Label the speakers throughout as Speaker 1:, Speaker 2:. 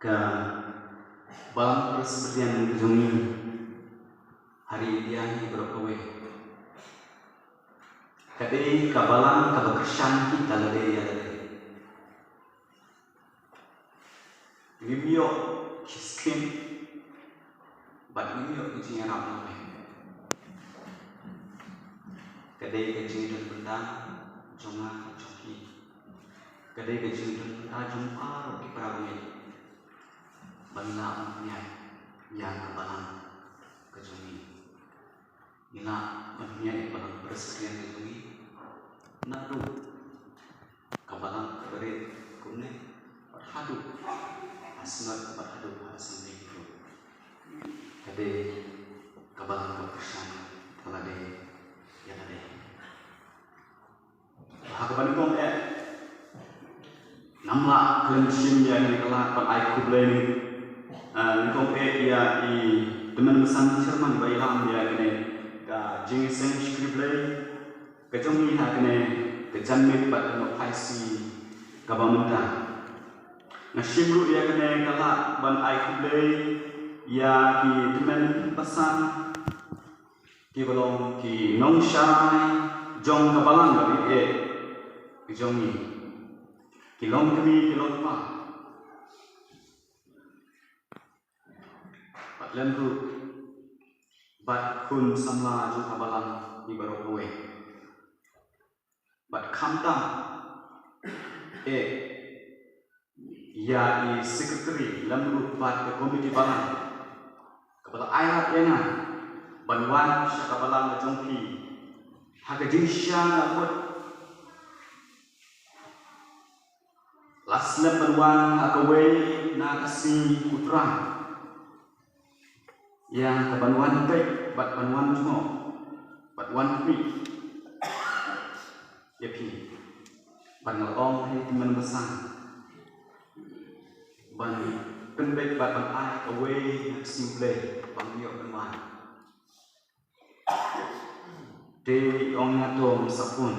Speaker 1: ka balang perseberian jungi hari dia ni berkowe kadai ka balang ka bekersan kita lade ya lade gimio kiskin bat gimio kucing arab nabe kadai ka jingdun benda jonga choki kadai ka jingdun ta jumpa ro ki parabungi bangla punya yang kebalang kejungi ina punya balang perserian kejungi naru kebalang keberit kumne berhadu asnat berhadu asam itu kade kebalang kepersan talade yang ada hakapan kong namla kelensin yang dikelah pan ai kublai Nikong ya i teman besan Jerman bayam ya kene ka jingseng skriblay ka jongi ha kene ka janmit pat no paisi ka bamunda na shimru ya kene kala ban ai kublay ya ki teman besan ki bolong ki nong shai jong ka balang ga ki jongi ki long kami ki long pa Lembu bat kun samla ju kabalang di barokowe bat kamta ya i sekretari lembu bat ke komiti balang kepada ayat yana banwan sya kabalang jongki haga jinsya ngamut lasle banwan akawe na kasi putra yang kebanuan baik, bat banuan cuma, bat wan pi, ya pi, ban ngelong hai teman besar, ban penbaik bat ban ai away nak simple, ban biok banuan, de ong ngatom sapun,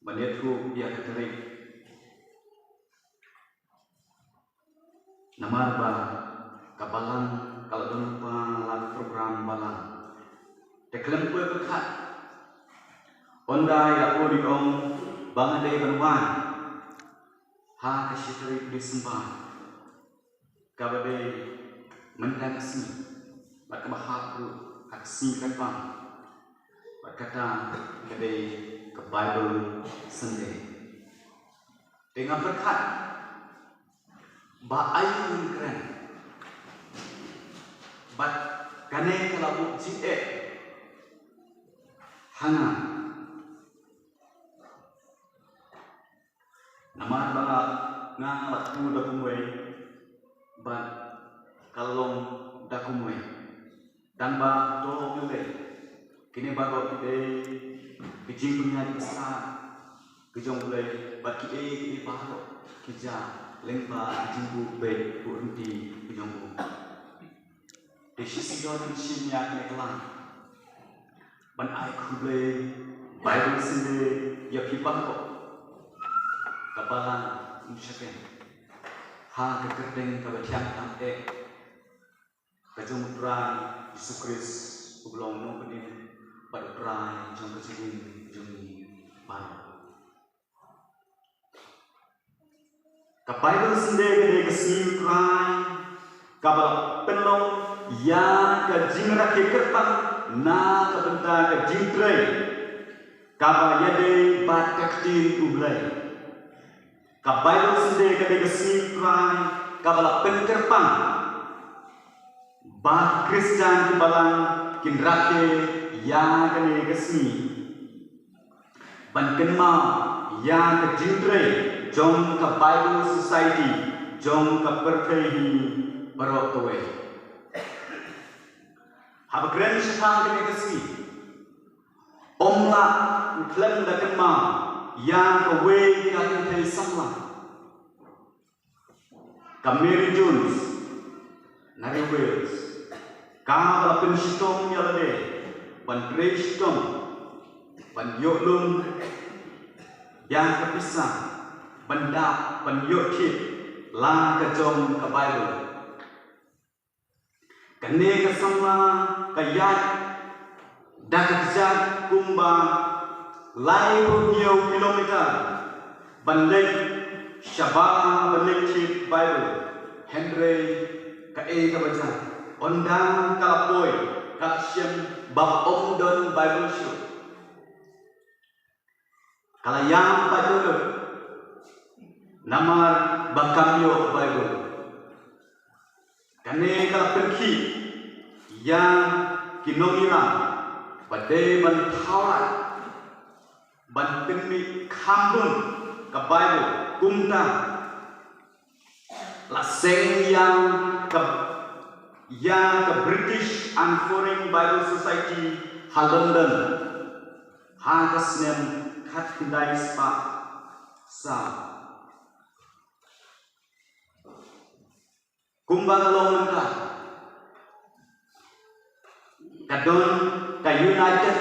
Speaker 1: ban itu dia keterik. Namar ba kabalang kalau lupa lagu program balang deklem kue bekat ondai aku di om bangadai berwan ha kesyitri disembah kabadai mentang kesini bat kebahaku aksi kepang bat kata kadai ke Bible sendiri dengan berkat ba ayun keren bat kane kalau ji hanga nama banga ngat tu da kumwe bat kalong da kumwe dan ba to mele kini ba ko kide bijing punya besar kejong mulai bat ki ba ko kija lemba jumbu baik bundi penyombu. Di sisi orang sinya kelang, ban ai kuble, Bible sendiri ya pipa kok, kapalan musyaken, ha kekerdeng kabatiang tampe, kajung prai Yesus Kristus ublong nong pedin, pada prai jong kecilin jungi baru. Ka Bible sendiri kesini cry kabal penlong ya ka jingra ke kerpang na ka benda ka jingtrai kabal yade bat kakti ublai ka Bible sendiri kesini cry kabal penkerpang bat Kristen kibalang kinrake ya kene kesini ban kenma ya ka jingtrai jong ka Bible Society, jong ka perkehi barotowe. Haba keren syakang kene kasi. Omla klem da kema yang ka way ka kene samla. Ka Mary Jones, Nari Wales, ka ba pensyitong yalade, ban Greystone, ban Yoklum yang kepisah benda penyokit la kejong ke Bible. Kene kesama kayat dah kejat kumba lai nhiều kilometer banding Shabbat banding chip Bible Henry ka ka baca ondang kalapoi kapsian bab don Bible show kalayang Bible namar bakamyo Bible kane kalapengki yang kinomira pada bantauan bantemi kambun ke Bible kumta laseng yang ke British and Foreign Bible Society ha London ha kasnem kat kindai spa sa kumba kalongan ka kadon ka United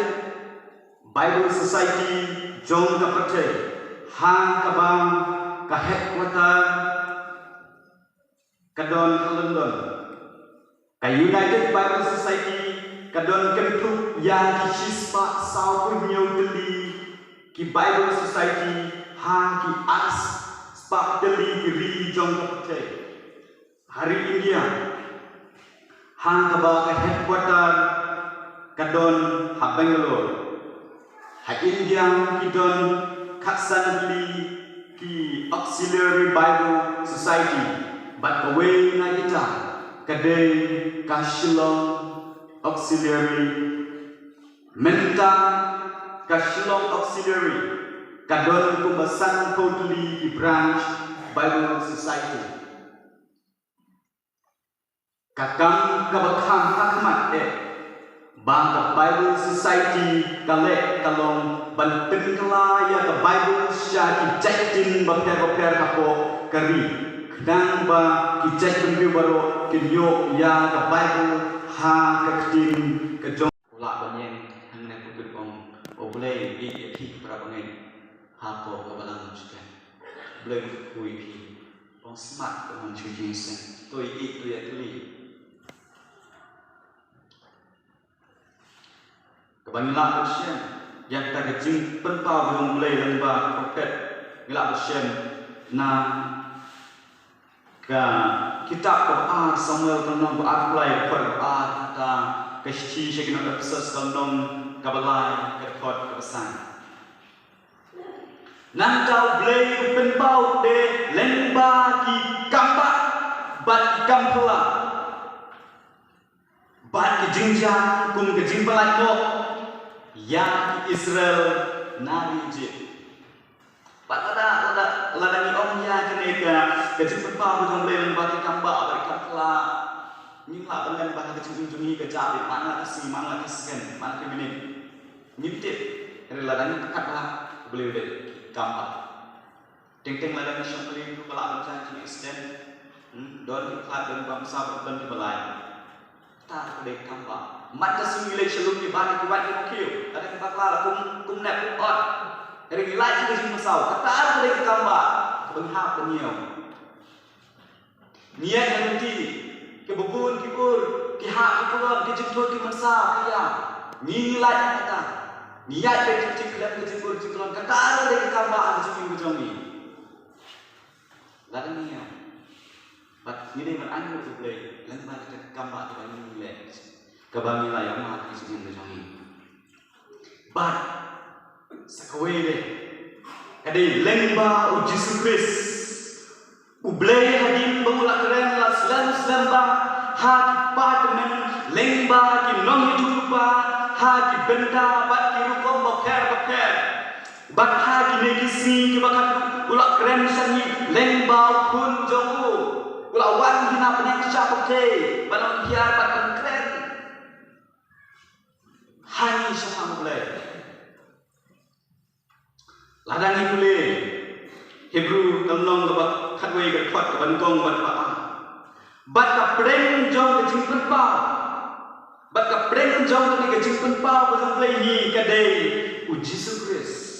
Speaker 1: Bible Society jong ka pate hang ka bang ka headquarter kadon ka London ka United Bible Society kadon kentuk yang kispa sau punya teli ki Bible Society hang ki as spa teli kiri jong ka pate hari India hang ka bang ka headquarter kadon ha Bangalore ha India kidon kaksan beli ki Auxiliary Bible Society but away na kita kadai ka Shillong Auxiliary menta ka Shillong Auxiliary kadon kumbasan totally ki branch Bible Society kakang kabakang hakmat bang Bible Society kale kalong banten kelaya ke Bible syaki jaitin baper kapo kari kedang ba ki jaitin baro kinyo ya ke Bible ha ketin kejong ula banyen hang ne putut ong oblei bi pi pra bangen ha po ka balang chikan blei kui pi ong smart ko mon chujin sen toi i tu ya tuli kebanyakan Russian yang tak kecil pentau belum mulai lembah roket gelap Russian na ka kitab Quran Samuel kanong apply Quran ta kesti sekena episode kanong kabalai kerfot kepesan nantau blay penbau de lembah ki kampak bat kampla bat ki jingjang kum ke jingpalat mo yang Israel nari je. Pak ada ladang om ya keneka kecil berpau jong leleng bagi kambak bagi kapla nyingla dengan bagi kecil jungi ke jabe mana kasih mana kasihkan mana kemini nyimtip dari ladang kakak beli deh kambak teng ladang syam beli itu kalau ada janji extend don iklat dan bangsa dan dibelai tak boleh kambak mata sumile shalom di bani kuat di mukil ada yang bakal kum nak ot dari nilai itu sih masau kata ada dari kambak benghap beniau niat yang nanti kebubun kibur kihak kibur kejemput ki masau kia nilai kata niat dari kejemput kejemput kata ada dari kambak ada sih bujongi lalu niat bat ini berangkat tu boleh lalu macam kambak tu banyak nilai kabang nilai yang mati sini berjongi bat sakawele kadi lembah uji Yesus ublay hadim bangula keren la selam ba ha department lembah ki nong tuba ha ki benda bat ki rukom baper bat ha ki negisi ki bakat ulak keren sani lembah pun jongu ulak wan hina penyang syapake balang hiar bat keren hani sama boleh ladang ni boleh Hebrew kalong ke khatway ke khot ke bantong bat ba bat ka preng jong ke jingpen pa bat ka preng jong ke jingpen pa ko jong play ni kadai uji Yesus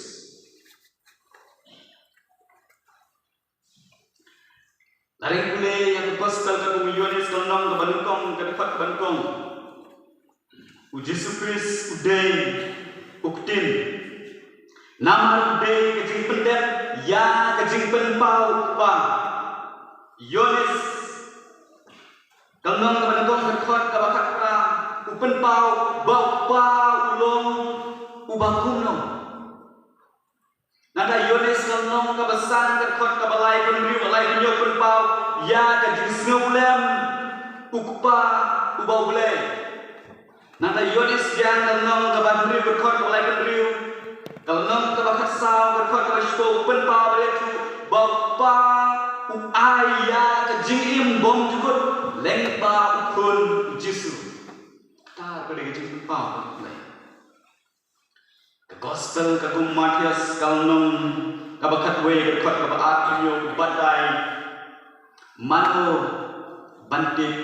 Speaker 1: yang gospel ka Yohanes kalnong ka banukong ka dapat banukong Yesus Kristus uday uktin nama uday kajing pendek ya kajing penpau pa Yohanes kalnong ka banukong ka dapat ka bakat pra upenpau bapa ulong ubakuno nada Yohanes kalnong ka basan ka dapat ka balai penriu balai penyok penpau ya kajing snulem ukpa ubau bulai nada Yohanes yang kalnong ka bandriu berkot balai penriu kalnong ka bakat sao berkot ka sto penpau balai tu bapa uaya kajing im bom jukut lengpa ukun Yesus ta pada kajing penpau balai gospel ka Matius kalnong ka bakat we berkot ka baat penyok badai mano bantik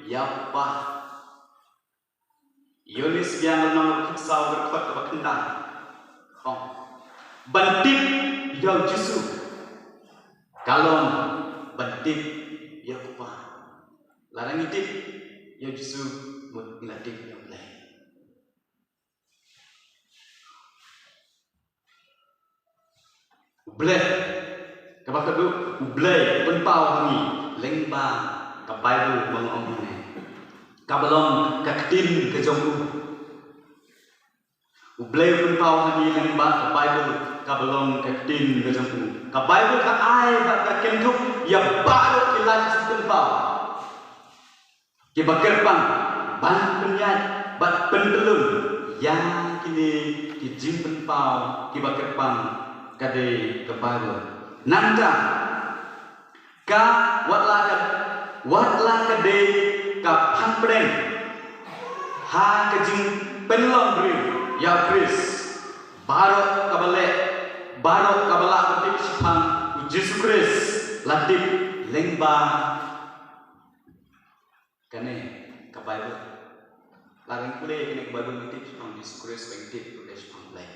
Speaker 1: yapa Yohanes yang nang keksau berkot ke bakendang bantik ya Yesus kalon bantik ya apa larang itik ya Yesus mut nglatik ya boleh ubleh ka bakadu ubleh penpau hangi lengba ka Bible bang omne ka balong ka tin ka jong ublei pun pau hani lengba ka Bible ka balong ka tin ka jong ka Bible ka ai ba ka kentuk ya baru ilan pun pau ki bakerpang ban penyat bat pendelun yang kini ki jing pun pau ki bakerpang ka de ka Bible nanda ka watla ka de ka pangpreng ha kajing penlong bri ya Kris barok kabala ketik sipang Yesus Kris latip lengba kane ka Bible larang kule kene ka Bible ketik sipang Yesus Kris ketik ketik sipang play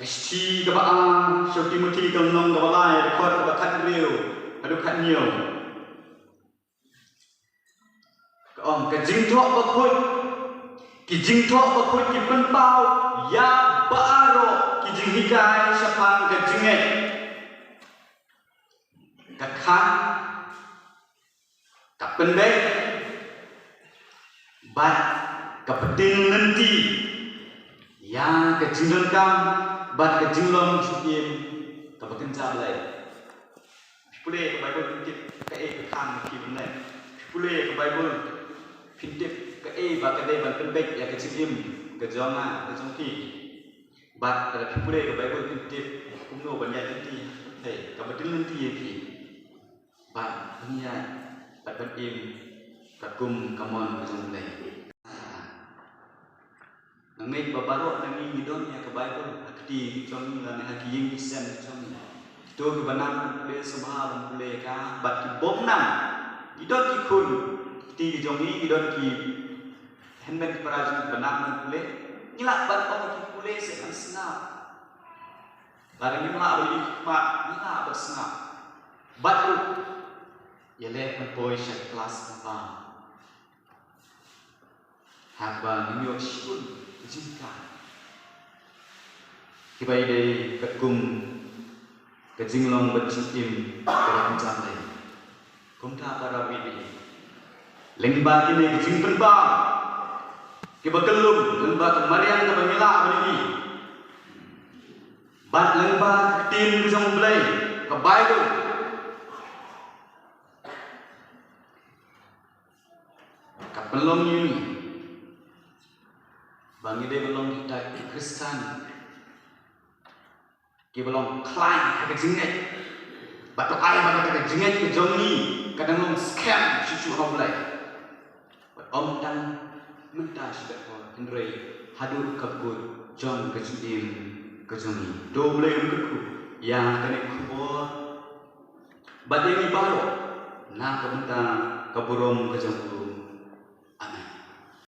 Speaker 1: Kesti ka baang so Timothy kalnong ka balay rekod ka bakat riu adu kat niu ka jing thok bakut ki jing thok bakut ki penpau ya baaro ki jing hikai sapang ka jinget ka khan ka pendek bat ka peting nanti yang ka jingdon kam bat ka jinglom sikim ka bakenja balai pule ka Bible pintip ka ka khan ki bunai pule ka Bible pintip ka ba ka dai ban penbek ya ka sikim ka jonga ka jongki bat ka pule ka Bible pintip kumno banya tinti hei ka batin nanti ye ki bat nya bat batim ka kum kamon ka jonglai nangit babaro nangi ngidon ya ka Bible akti chong la ne hakiyin sen chong to ki banam le sabha le ka bat ki bom nam idot ki kun ti jongi idot ki henben parajin banam le ngila bat ong ki kule se kan snap larang ni mala ri ma ngila bat snap bat ru ya le kan boy shat class pa haba ni yo shun jika kibai dei kekum kejinglong bercitim dalam jamai kumta para widi lengba kini kejing penpa kibakelum lengba kemarian ke bangila bani bat lengba tin kejong belai ke Bible kapelong ini bangi dei belong kita Kristen ki belong klaim ka jinget bato ai ba ka jinget ki jongi kadang long scam susu homlai om tan menta sudah ko ndrei hadur kabur jong ka judim ka jongi do boleh ku yang kane ku badeni baro na ka menta kaburom ka jongu